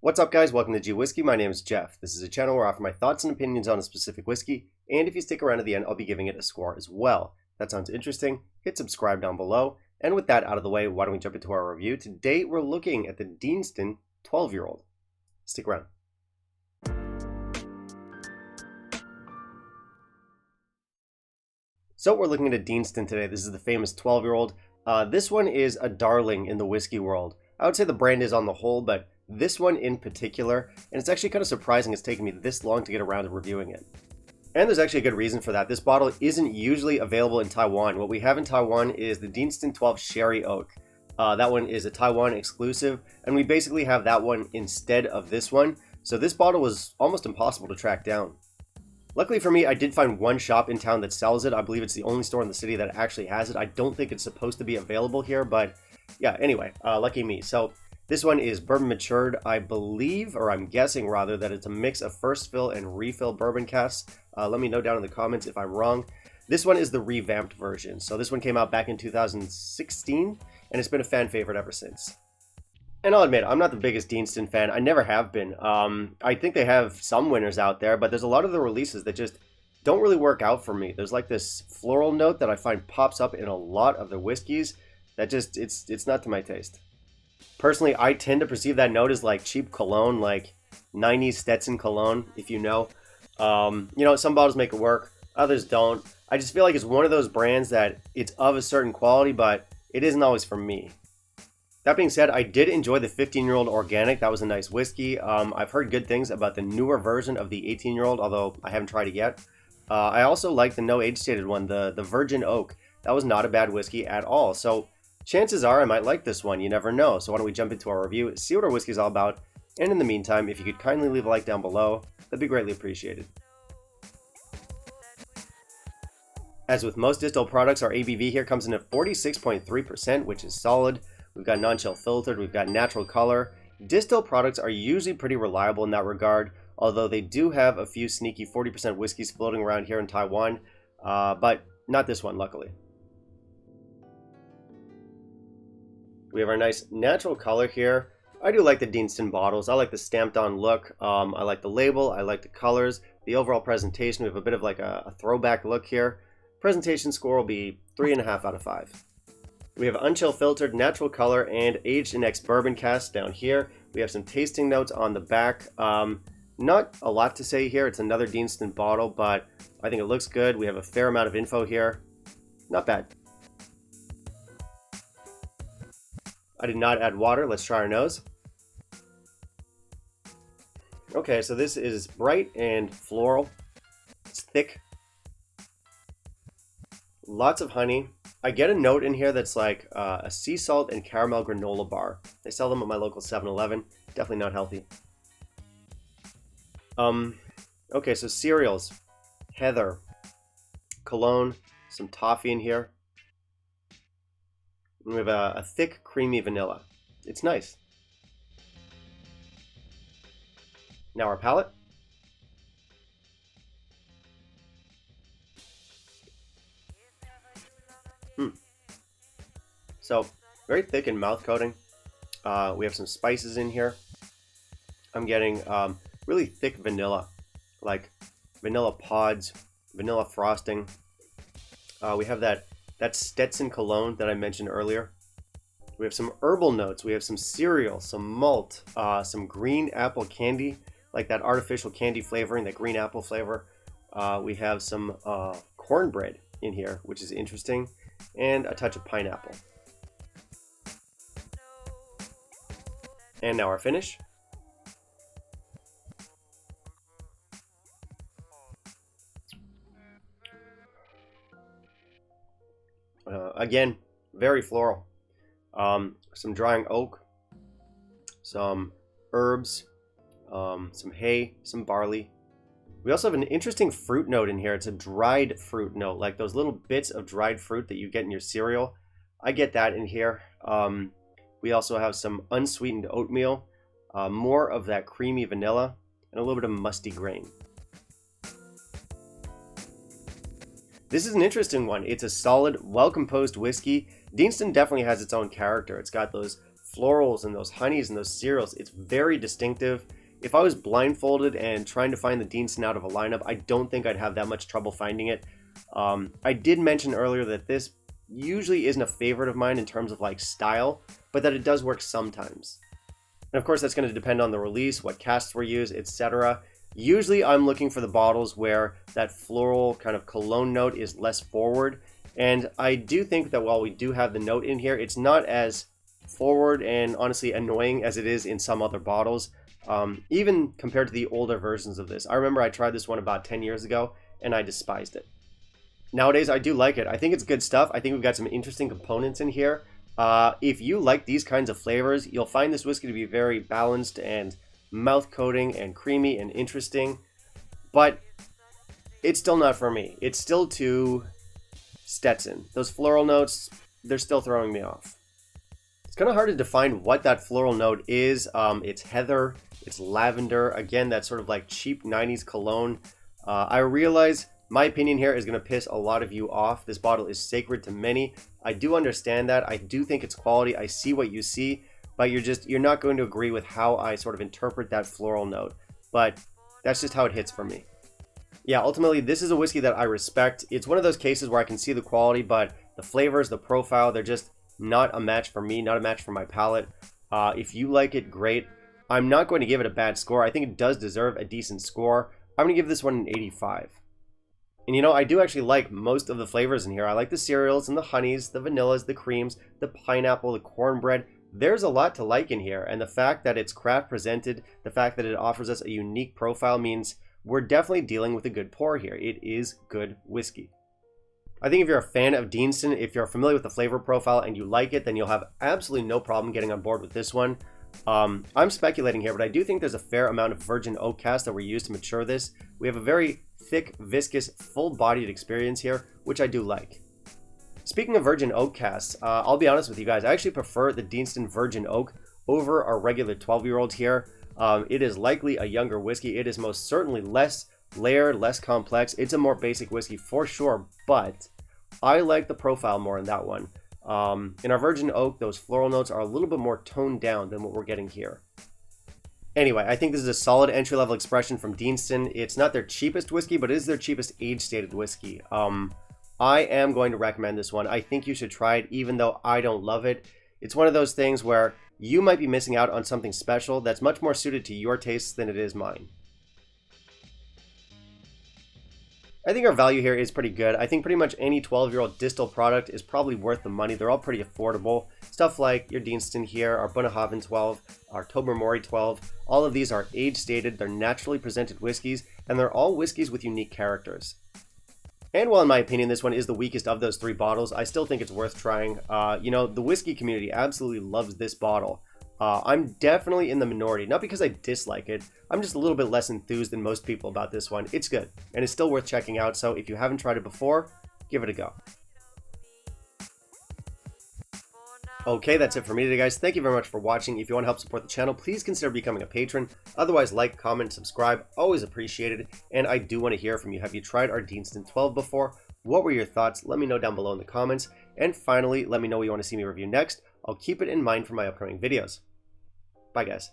What's up, guys? Welcome to gwhisky. My name is Jeff. This is a channel where I offer my thoughts and opinions on a specific whiskey, and if you stick around to the end, I'll be giving it a score as well. If that sounds interesting, hit subscribe down below. And with that out of the way, why don't we jump into our review? Today, we're looking at the Deanston 12-year-old. Stick around. So we're looking at a Deanston today. This is the famous 12-year-old. This one is a darling in the whiskey world. I would say the brand is on the whole, but this one in particular, and it's actually kind of surprising it's taken me this long to get around to reviewing it. And there's actually a good reason for that. This bottle isn't usually available in Taiwan. What we have in Taiwan is the Deanston 12 Sherry Oak. That one is a Taiwan exclusive, and we basically have that one instead of this one. So this bottle was almost impossible to track down. Luckily for me, I did find one shop in town that sells it. I believe it's the only store in the city that actually has it. I don't think it's supposed to be available here, but yeah, anyway, lucky me. So this one is bourbon matured. I believe, or I'm guessing rather, that it's a mix of first fill and refill bourbon casks. Let me know down in the comments if I'm wrong. This one is the revamped version. So this one came out back in 2016, and it's been a fan favorite ever since. And I'll admit, I'm not the biggest Deanston fan. I never have been. I think they have some winners out there, but there's a lot of the releases that just don't really work out for me. There's like this floral note that I find pops up in a lot of the whiskeys that just, it's not to my taste. Personally, I tend to perceive that note as like cheap cologne, like 90s Stetson cologne, if you know. Some bottles make it work, others don't. I just feel like it's one of those brands that it's of a certain quality, but it isn't always for me. That being said, I did enjoy the 15-year-old organic. That was a nice whiskey. I've heard good things about the newer version of the 18-year-old, although I haven't tried it yet. I also like the no age stated one, the Virgin Oak. That was not a bad whiskey at all. So chances are I might like this one. You never know. So why don't we jump into our review, see what our whiskey is all about. And in the meantime, if you could kindly leave a like down below, that'd be greatly appreciated. As with most distill products, our ABV here comes in at 46.3%, which is solid. We've got non-chill filtered, we've got natural color. Distill products are usually pretty reliable in that regard, although they do have a few sneaky 40% whiskeys floating around here in Taiwan, but not this one, luckily. We have our nice natural color here. I do like the Deanston bottles. I like the stamped on look. I like the label. I like the colors. The overall presentation, we have a bit of like a throwback look here. Presentation score will be 3.5 out of 5. We have unchill filtered, natural color, and aged in ex-bourbon casks down here. We have some tasting notes on the back. Not a lot to say here. It's another Deanston bottle, but I think it looks good. We have a fair amount of info here. Not bad. I did not add water. Let's try our nose. Okay, so this is bright and floral. It's thick. Lots of honey. I get a note in here that's like a sea salt and caramel granola bar. They sell them at my local 7-Eleven. Definitely not healthy. Okay, so cereals. Heather. Cologne. Some toffee in here. And we have a thick, creamy vanilla. It's nice. Now our palate. So, very thick in mouth coating. We have some spices in here. I'm getting really thick vanilla, like vanilla pods, vanilla frosting. We have that Stetson cologne that I mentioned earlier. We have some herbal notes. We have some cereal, some malt, some green apple candy, like that artificial candy flavoring, that green apple flavor. We have some cornbread in here, which is interesting, and a touch of pineapple. And now our finish. Again, very floral. Some drying oak, some herbs, some hay, some barley. We also have an interesting fruit note in here. It's a dried fruit note, like those little bits of dried fruit that you get in your cereal. I get that in here. We also have some unsweetened oatmeal, more of that creamy vanilla, and a little bit of musty grain. This is an interesting one. It's a solid, well-composed whiskey. Deanston definitely has its own character. It's got those florals and those honeys and those cereals. It's very distinctive. If I was blindfolded and trying to find the Deanston out of a lineup, I don't think I'd have that much trouble finding it. I did mention earlier that this usually isn't a favorite of mine in terms of like style, but that it does work sometimes. And of course, that's going to depend on the release, what casks were used, etc. Usually I'm looking for the bottles where that floral kind of cologne note is less forward. And I do think that while we do have the note in here, it's not as forward and honestly annoying as it is in some other bottles, even compared to the older versions of this. I remember I tried this one about 10 years ago and I despised it. Nowadays, I do like it. I think it's good stuff. I think we've got some interesting components in here. If you like these kinds of flavors, you'll find this whiskey to be very balanced and mouth coating and creamy and interesting, but it's still not for me. It's still too Stetson. Those floral notes, they're still throwing me off. It's kind of hard to define what that floral note is. It's heather, it's lavender, again, that sort of like cheap 90s cologne. I realize my opinion here is going to piss a lot of you off. This bottle is sacred to many. I do understand that. I do think it's quality. I see what you see, but you're not going to agree with how I sort of interpret that floral note. But that's just how it hits for me. Yeah, ultimately, this is a whiskey that I respect. It's one of those cases where I can see the quality, but the flavors, the profile, they're just not a match for me, not a match for my palate. If you like it, great. I'm not going to give it a bad score. I think it does deserve a decent score. I'm going to give this one an 85. And you know, I do actually like most of the flavors in here. I like the cereals and the honeys, the vanillas, the creams, the pineapple, the cornbread. There's a lot to like in here, and the fact that it's craft presented, the fact that it offers us a unique profile means we're definitely dealing with a good pour here. It is good whiskey. I think if you're a fan of Deanston, if you're familiar with the flavor profile and you like it, then you'll have absolutely no problem getting on board with this one. I'm speculating here, but I do think there's a fair amount of virgin oak cask that were used to mature this. We have a very thick, viscous, full-bodied experience here, which I do like. Speaking of virgin oak casks, I'll be honest with you guys, I actually prefer the Deanston Virgin Oak over our regular 12-year-old here. It is likely a younger whiskey. It is most certainly less layered, less complex. It's a more basic whiskey for sure, but I like the profile more in that one. In our Virgin Oak, those floral notes are a little bit more toned down than what we're getting here. Anyway, I think this is a solid entry-level expression from Deanston. It's not their cheapest whiskey, but it is their cheapest age-stated whiskey. I am going to recommend this one. I think you should try it, even though I don't love it. It's one of those things where you might be missing out on something special that's much more suited to your tastes than it is mine. I think our value here is pretty good. I think pretty much any 12-year-old distilled product is probably worth the money. They're all pretty affordable. Stuff like your Deanston here, our Bunnahabhain 12, our Tobermory 12, all of these are age-stated, they're naturally presented whiskeys, and they're all whiskeys with unique characters. And while in my opinion this one is the weakest of those three bottles, I still think it's worth trying. You know, the whiskey community absolutely loves this bottle. I'm definitely in the minority, not because I dislike it, I'm just a little bit less enthused than most people about this one. It's good, and it's still worth checking out, so if you haven't tried it before, give it a go. Okay, that's it for me today, guys. Thank you very much for watching. If you want to help support the channel, please consider becoming a patron. Otherwise, like, comment, subscribe, always appreciated. And I do want to hear from you. Have you tried our Deanston 12 before? What were your thoughts? Let me know down below in the comments. And finally, let me know what you want to see me review next. I'll keep it in mind for my upcoming videos. Bye, guys.